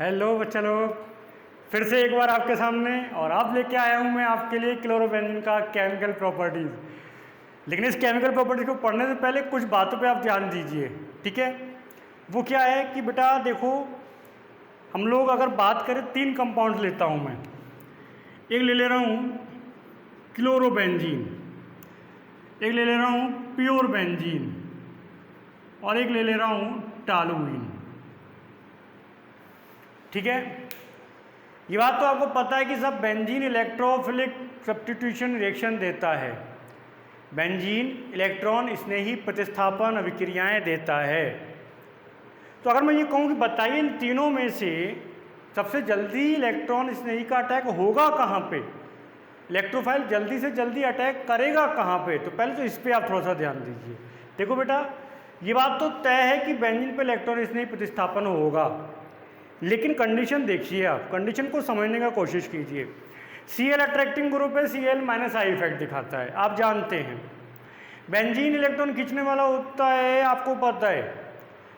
Hello बच्चा लोग, फिर से एक बार आपके सामने और आप लेके आया हूँ मैं आपके लिए क्लोरोबेंजीन का केमिकल प्रॉपर्टीज़। लेकिन इस केमिकल प्रॉपर्टीज़ को पढ़ने से पहले कुछ बातों पे आप ध्यान दीजिए, ठीक है। वो क्या है कि बेटा देखो, हम लोग अगर बात करें 3 कंपाउंड लेता हूँ मैं। एक ले रहा हूँ क्लोरोबेंजीन, एक ले रहा हूँ प्योर बेंजीन और एक ले रहा हूँ टॉलुईन, ठीक है। ये बात तो आपको पता है कि सब बेंजीन इलेक्ट्रोफिलिक सब्स्टिट्यूशन रिएक्शन देता है। बेंजीन इलेक्ट्रॉन स्नेही प्रतिस्थापन अभिक्रियाएं देता है। तो अगर मैं ये कहूँ कि बताइए इन तीनों में से सबसे जल्दी इलेक्ट्रॉन स्नेही का अटैक होगा कहाँ पे, इलेक्ट्रोफाइल जल्दी से जल्दी अटैक करेगा कहाँ पे, तो पहले तो इस पर आप थोड़ा सा ध्यान दीजिए। देखो बेटा, ये बात तो तय है कि बेंजीन पे इलेक्ट्रॉन स्नेही प्रतिस्थापन होगा, लेकिन कंडीशन देखिए, आप कंडीशन को समझने का कोशिश कीजिए। Cl अट्रैक्टिंग ग्रुप है, Cl -I इफेक्ट दिखाता है, आप जानते हैं। बेंजीन इलेक्ट्रॉन खींचने वाला होता है, आपको पता है।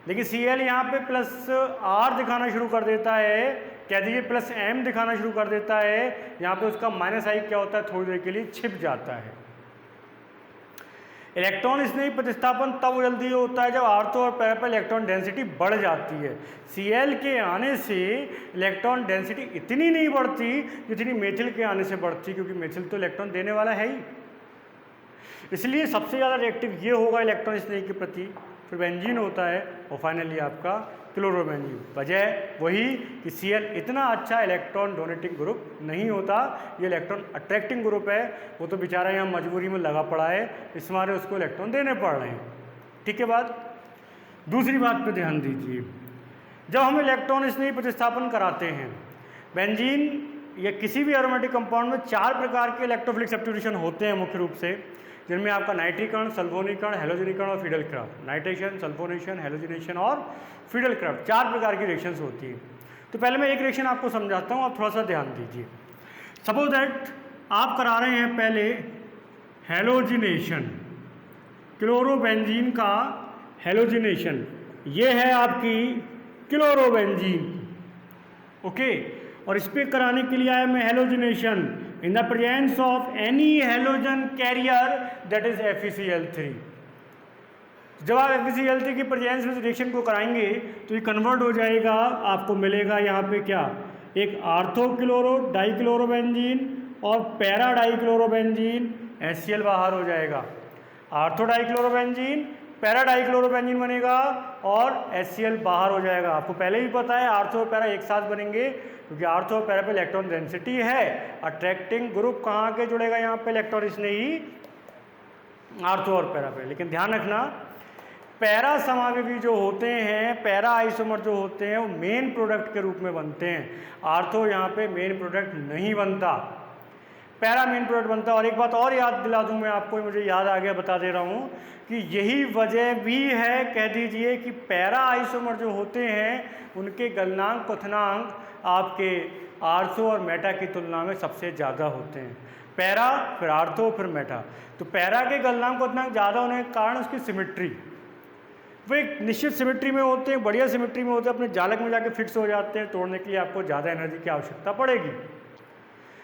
लेकिन Cl यहाँ पे +R दिखाना शुरू कर देता है, कह दीजिए +M दिखाना शुरू कर देता है। यहाँ पे उसका -I क्या होता है, थोड़ी देर के लिए छिप जाता है। इलेक्ट्रॉन स्नेही प्रतिस्थापन तब जल्दी होता है जब ऑर्थो और पैरा पर इलेक्ट्रॉन डेंसिटी बढ़ जाती है। Cl के आने से इलेक्ट्रॉन डेंसिटी इतनी नहीं बढ़ती जितनी मेथिल के आने से बढ़ती, क्योंकि मेथिल तो इलेक्ट्रॉन देने वाला है ही। इसलिए सबसे ज़्यादा रिएक्टिव ये होगा इलेक्ट्रॉन स्नेही के प्रति, फिर बेंजीन होता है और फाइनली आपका क्लोरोबेंजीन। वजह वही कि Cl इतना अच्छा इलेक्ट्रॉन डोनेटिंग ग्रुप नहीं होता, ये इलेक्ट्रॉन अट्रैक्टिंग ग्रुप है। वो तो बेचारा यहाँ मजबूरी में लगा पड़ा है, इस मारे उसको इलेक्ट्रॉन देने पड़ रहे हैं, ठीक है। बात दूसरी बात पे ध्यान दीजिए, जब हम इलेक्ट्रॉन स्नेही प्रतिस्थापन कराते हैं बेंजीन या किसी भी एरोमेटिक कंपाउंड में 4 प्रकार के इलेक्ट्रोफिलिक सब्स्टिट्यूशन होते हैं मुख्य रूप से, जिनमें आपका नाइट्रीकरण, सल्फोनीकरण, हेलोजनीकरण और फिडेलक्राफ्ट। नाइट्रेशन, सल्फोनेशन, हेलोजनेशन और फिडेलक्राफ्ट 4 प्रकार की रिएक्शंस होती है। तो पहले मैं एक रिएक्शन आपको समझाता हूँ, आप थोड़ा सा ध्यान दीजिए। सपोज दैट आप करा रहे हैं पहले हेलोजिनेशन, क्लोरोबेंजीन का हेलोजिनेशन, ये है आपकी क्लोरोबेंजीन, ओके। और इस पर कराने के लिए आया मैं halogenation in the presence of any halogen carrier that is FeCl3। जब आप FeCl3 की प्रेजेंस में रिएक्शन को कराएंगे तो ये कन्वर्ट हो जाएगा, आपको मिलेगा यहाँ पे क्या, एक आर्थोक्लोरो डाइक्लोरोबेंजीन और पैरा डाइक्लोरोबेंजीन, HCl बाहर हो जाएगा। आर्थो डाइक्लोरोबेंजीन, पैरा डाइक्लोरोबेंजीन बनेगा और HCl बाहर हो जाएगा। आपको पहले ही पता है आर्थो और पैरा एक साथ बनेंगे, क्योंकि आर्थो और पैरा पे इलेक्ट्रॉन डेंसिटी है। अट्रैक्टिंग ग्रुप कहाँ के जुड़ेगा, यहाँ पे इलेक्ट्रॉन स्नेही आर्थो और पैरा पे। लेकिन ध्यान रखना, पैरा समावयवी जो होते हैं, पैरा आइसोमर जो होते हैं, वो मेन प्रोडक्ट के रूप में बनते हैं। आर्थो यहाँ पे मेन प्रोडक्ट नहीं बनता, पैरा मेन प्रोडक्ट बनता है। और एक बात और याद दिला दूं मैं आपको, मुझे याद आ गया, बता दे रहा हूँ कि यही वजह भी है, कह दीजिए कि पैरा आइसोमर जो होते हैं उनके गलनांक क्वथनांक आपके आर्थो और मेटा की तुलना में सबसे ज़्यादा होते हैं। पैरा फिर आर्थो फिर मेटा। तो पैरा के गलनांक क्वथनांक ज़्यादा होने के कारण उसकी सिमेट्री, वो एक निश्चित सिमेट्री में होते हैं, बढ़िया सिमेट्री में होते हैं, अपने जालक में जाके फिक्स हो जाते हैं। तोड़ने के लिए आपको ज़्यादा एनर्जी की आवश्यकता पड़ेगी,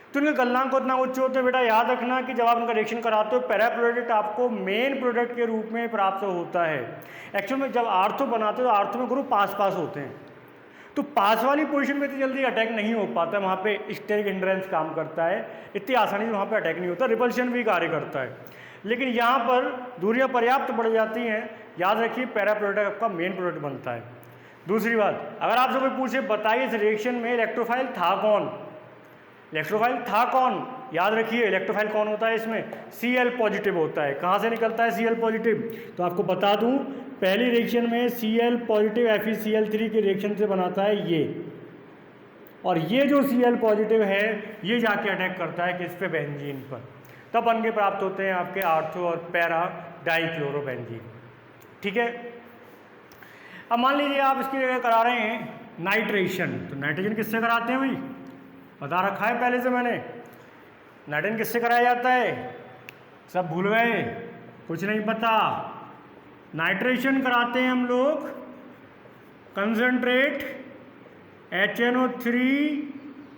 तो उनके गलनांक उतना उच्च होते हैं। बेटा याद रखना कि जब आप उनका रिएक्शन कराते हो, पैरा प्रोडक्ट आपको मेन प्रोडक्ट के रूप में प्राप्त होता है। एक्चुअल में जब आर्थो बनाते हो तो आर्थो में ग्रुप पास पास होते हैं, तो पास वाली पोजीशन में इतनी जल्दी अटैक नहीं हो पाता, वहाँ पे स्टेरिक हिंड्रेंस काम करता है, इतनी आसानी से वहाँ पे अटैक नहीं होता, रिपल्शन भी कार्य करता है। लेकिन यहाँ पर दूरियाँ पर्याप्त बढ़ जाती हैं, याद रखिए पैरा प्रोडक्ट आपका मेन प्रोडक्ट बनता है। दूसरी बात, अगर आपसे कोई पूछे बताइए इस रिएक्शन में इलेक्ट्रोफाइल था कौन, इलेक्ट्रोफाइल था कौन, याद रखिए इलेक्ट्रोफाइल कौन होता है इसमें, Cl पॉजिटिव होता है। कहाँ से निकलता है Cl पॉजिटिव, तो आपको बता दूं पहली रिएक्शन में Cl पॉजिटिव FeCl3 के रिएक्शन से बनाता है ये, और ये जो Cl पॉजिटिव है ये जाके अटैक करता है किस पे, बेंजीन पर, तब बन के प्राप्त होते हैं आपके आर्थो और पैरा डाइक्लोरोबेंजीन, ठीक है। अब मान लीजिए आप इसकी जगह करा रहे हैं नाइट्रेशन, तो नाइट्रेशन किससे कराते हैं भाई, बता रखा है पहले से मैंने। नाइट्रेशन किससे कराया जाता है, सब भूल गए, कुछ नहीं पता। नाइट्रेशन कराते हैं हम लोग concentrate HNO3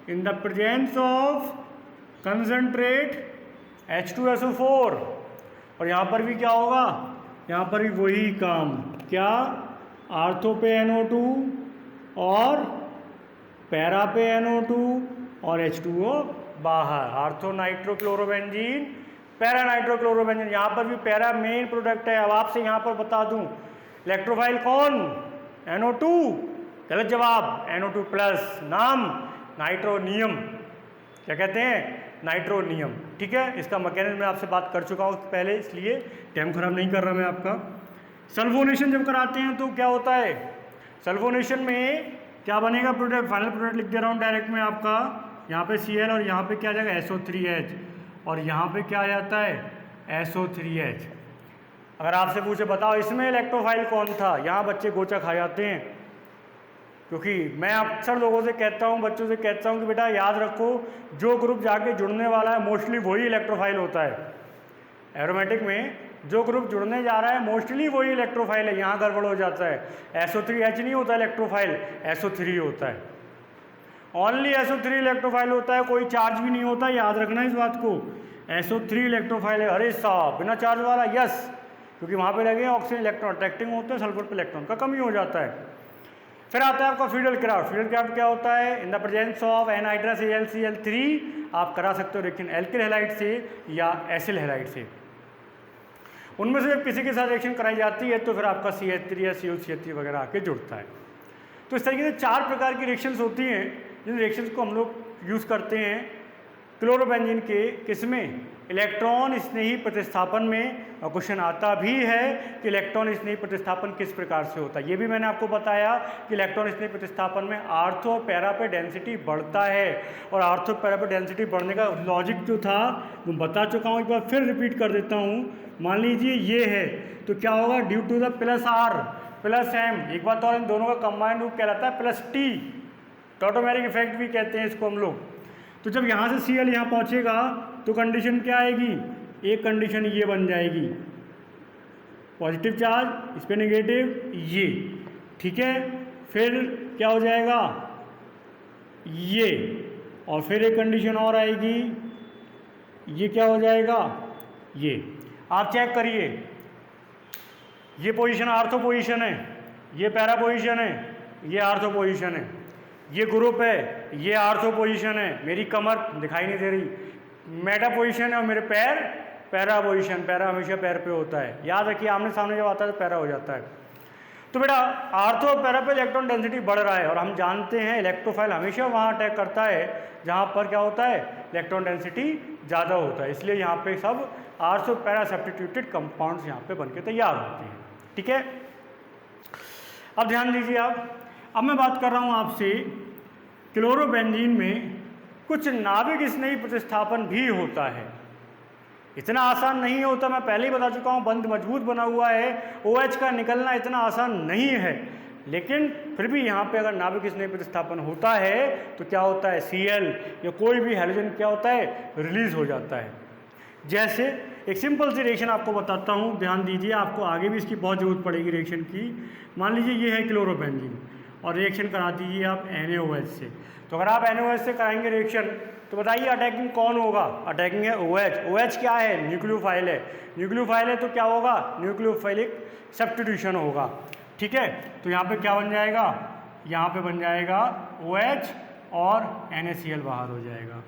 in the presence of concentrate H2SO4, और यहाँ पर भी क्या होगा, यहाँ पर भी वही काम, क्या, आर्थो पे NO2 और पैरा पे NO2 और H2O बाहर, आर्थो नाइट्रोक्लोरोबेंजीन, पैरा नाइट्रोक्लोरोबेंजीन। यहाँ पर भी पैरा मेन प्रोडक्ट है। अब आपसे यहाँ पर बता दूँ इलेक्ट्रोफाइल कौन, NO2, गलत जवाब, NO2 प्लस, नाम नाइट्रोनियम, क्या कहते हैं, नाइट्रोनियम। ठीक है, इसका मैकेनिज्म मैं आपसे बात कर चुका हूँ पहले, इसलिए टाइम खराब नहीं कर रहा मैं आपका। सल्फोनेशन जब कराते हैं तो क्या होता है, सल्फोनेशन में क्या बनेगा प्रोडक्ट, फाइनल प्रोडक्ट लिख दे रहा हूँ डायरेक्ट में आपका, यहाँ पे Cl और यहाँ पे क्या आ जाएगा SO3H, और यहाँ पे क्या आ जाता है SO3H। अगर आपसे पूछे बताओ इसमें इलेक्ट्रोफाइल कौन था, यहाँ बच्चे गोचा खा जाते हैं, क्योंकि मैं अक्सर लोगों से कहता हूँ, बच्चों से कहता हूँ कि बेटा याद रखो जो ग्रुप जाके जुड़ने वाला है मोस्टली वही इलेक्ट्रोफाइल होता है। एरोमेटिक में जो ग्रुप जुड़ने जा रहा है मोस्टली वही इलेक्ट्रोफाइल है। यहाँ गड़बड़ हो जाता है, SO3H नहीं होता इलेक्ट्रोफाइल, SO3 होता है, ओनली SO3 इलेक्ट्रोफाइल होता है, कोई चार्ज भी नहीं होता, याद रखना इस बात को। SO3 इलेक्ट्रोफाइल है। अरे साहब बिना चार्ज वाला, यस, क्योंकि वहाँ पे लगे ऑक्सीजन इलेक्ट्रॉन अट्रैक्टिंग होते हैं, सल्फर पे इलेक्ट्रॉन का कमी हो जाता है। फिर आता है आपका फ्यूडल क्राफ्ट। फ्यूडल क्राफ्ट क्या होता है, इन the presence of anhydrous AlCl3 आप करा सकते हो, लेकिन एल्किल हैलाइड से या एसिल हैलाइड से, उनमें से जब किसी के साथ रिएक्शन कराई जाती है तो फिर आपका CH3 या CuCH3 वगैरह आके जुड़ता है। तो इस तरीके से 4 प्रकार की रिएक्शंस होती हैं, जिन रिएक्शंस को हम लोग यूज़ करते हैं क्लोरोबेंजीन के, किसमें, इलेक्ट्रॉन स्नेही प्रतिस्थापन में। और क्वेश्चन आता भी है कि इलेक्ट्रॉन स्नेही प्रतिस्थापन किस प्रकार से होता है। ये भी मैंने आपको बताया कि इलेक्ट्रॉन स्नेही प्रतिस्थापन में आर्थो और पैरा पे डेंसिटी बढ़ता है, और आर्थो पैरा पे डेंसिटी बढ़ने का लॉजिक जो था वो बता चुका हूँ, एक बार फिर रिपीट कर देता हूँ। मान लीजिए ये है तो क्या होगा, due to the plus R plus M, एक बात और इन दोनों का कंबाइंड रूप कहलाता है प्लस T, टॉटोमेरिक इफेक्ट भी कहते हैं इसको हम लोग। तो जब यहाँ से Cl यहाँ पहुँचेगा तो कंडीशन क्या आएगी, एक कंडीशन ये बन जाएगी, पॉजिटिव चार्ज, इस पर नेगेटिव ये, ठीक है। फिर क्या हो जाएगा ये, और फिर एक कंडीशन और आएगी, ये क्या हो जाएगा ये। आप चेक करिए, ये पोजीशन आर्थो पोजीशन है, ये पैरा पोजीशन है, ये आर्थो पोजीशन है, ये ग्रुप है, ये आर्थो पोजीशन है, मेरी कमर दिखाई नहीं दे रही, मेटा पोजीशन है, और मेरे पैर पैरा पोजीशन, पैरा हमेशा पैर पे होता है। याद रखिए आमने सामने जब आता है तो पैरा हो जाता है। तो बेटा आर्थो और पैरा पे इलेक्ट्रॉन डेंसिटी बढ़ रहा है, और हम जानते हैं इलेक्ट्रोफाइल हमेशा वहाँ अटैक करता है जहाँ पर क्या होता है, इलेक्ट्रॉन डेंसिटी ज़्यादा होता है, इसलिए यहाँ पे सब आर्थो पैरा सब्स्टिट्यूटेड कंपाउंड्स यहाँ पे बनके तैयार होते हैं। ठीक है, अब ध्यान दीजिए आप, अब मैं बात कर रहा हूँ आपसे क्लोरोबेंजीन में कुछ नाभिक स्नेही प्रतिस्थापन भी होता है। इतना आसान नहीं होता, मैं पहले ही बता चुका हूँ, बंद मजबूत बना हुआ है, OH का निकलना इतना आसान नहीं है, लेकिन फिर भी यहाँ पे अगर नाभिक स्नेही प्रतिस्थापन होता है तो क्या होता है, Cl या कोई भी हैलोजन क्या होता है, रिलीज हो जाता है। जैसे एक सिंपल सी रिएक्शन आपको बताता हूँ, ध्यान दीजिए, आपको आगे भी इसकी बहुत ज़रूरत पड़ेगी रिएक्शन की। मान लीजिए ये है क्लोरोबेंजीन और रिएक्शन करा दीजिए आप NaOH से। तो अगर आप NaOH से कराएंगे रिएक्शन तो बताइए अटैकिंग कौन होगा, अटैकिंग है OH। OH क्या है, न्यूक्लियोफाइल है, न्यूक्लियोफाइल है तो क्या होगा, न्यूक्लियोफाइलिक सब्स्टिट्यूशन होगा। ठीक है, तो यहाँ पे क्या बन जाएगा, यहाँ पे बन जाएगा OH और NaCl बाहर हो जाएगा।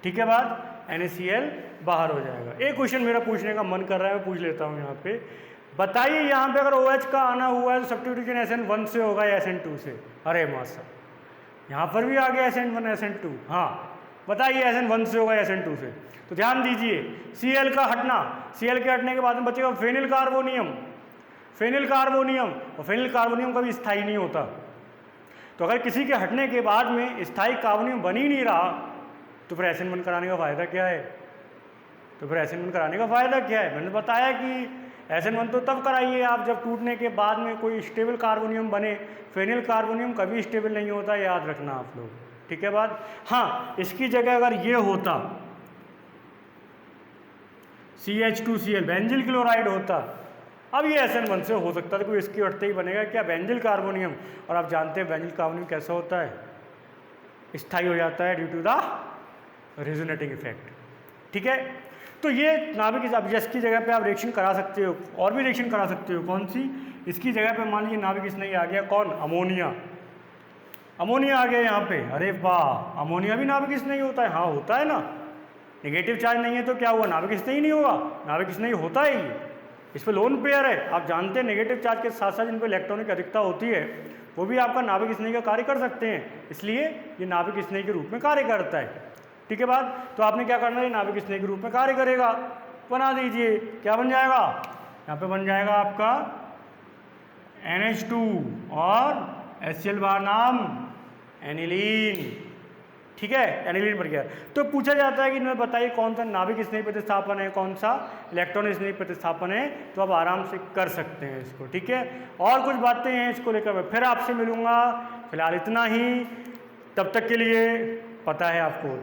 ठीक है बात, NaCl बाहर हो जाएगा। एक क्वेश्चन मेरा पूछने का मन कर रहा है, मैं पूछ लेता हूँ यहाँ पे, बताइए यहाँ पे अगर OH का आना हुआ है तो सब्स्टिट्यूशन SN1 से होगा या SN2 से। अरे मासा, यहाँ पर भी आ गया SN1 SN2, हाँ बताइए SN1 से होगा या SN2 से। तो ध्यान दीजिए, Cl का हटना, Cl के हटने के बाद में बचेगा फेनिल कार्बोनियम, फेनिल कार्बोनियम, और फेनिल कार्बोनियम कभी स्थायी नहीं होता। तो अगर किसी के हटने के बाद में स्थायी कार्बोनियम बन ही नहीं रहा तो फिर SN1 कराने का फ़ायदा क्या है, तो फिर SN1 कराने का फ़ायदा क्या है। मैंने बताया कि SN1 तो तब कराइए आप जब टूटने के बाद में कोई स्टेबल कार्बोनियम बने, फेनिल कार्बोनियम कभी स्टेबल नहीं होता, याद रखना आप लोग। ठीक है बात, हाँ इसकी जगह अगर ये होता CH2Cl बेंजिल क्लोराइड होता, अब ये SN1 से हो सकता है, कोई इसकी हटते ही बनेगा क्या, बेंजिल कार्बोनियम। और आप जानते हैं बेंजिल कार्बोनियम कैसा होता है, स्थायी हो जाता है due to the resonating effect. ठीक है, तो ये नाभिक अब इसकी जगह पे आप रिएक्शन करा सकते हो, और भी रिएक्शन करा सकते हो। कौन सी, इसकी जगह पे मान लीजिए नाभिक स्नेही आ गया, कौन, अमोनिया। अमोनिया आ गया यहाँ पे, अरे वाह, अमोनिया भी नाभिक स्नेही होता है। हाँ होता है ना, नेगेटिव चार्ज नहीं है तो क्या हुआ, नाभिक स्नेही नहीं होगा, नाभिक स्नेही होता है ये, इस पर लोन पेयर है। आप जानते हैं नेगेटिव चार्ज के साथ साथ जिन पर इलेक्ट्रॉनिक अधिकता होती है वो भी आपका नाभिक स्नेही का कार्य कर सकते हैं, इसलिए ये नाभिक स्नेही के रूप में कार्य करता है। ठीक है बात, तो आपने क्या करना है, नाभिक स्नेही के रूप में कार्य करेगा, बना दीजिए, क्या बन जाएगा, यहाँ पे बन जाएगा आपका NH2 और HCl बार नाम एनिलीन। ठीक है, एनिलीन बन गया। तो पूछा जाता है कि इनमें बताइए कौन सा नाभिक स्नेही प्रतिस्थापन है, कौन सा इलेक्ट्रॉन स्नेही प्रतिस्थापन है, तो आप आराम से कर सकते हैं इसको। ठीक है, और कुछ बातें हैं इसको लेकर मैं फिर आपसे मिलूंगा, फिलहाल इतना ही, तब तक के लिए पता है आपको।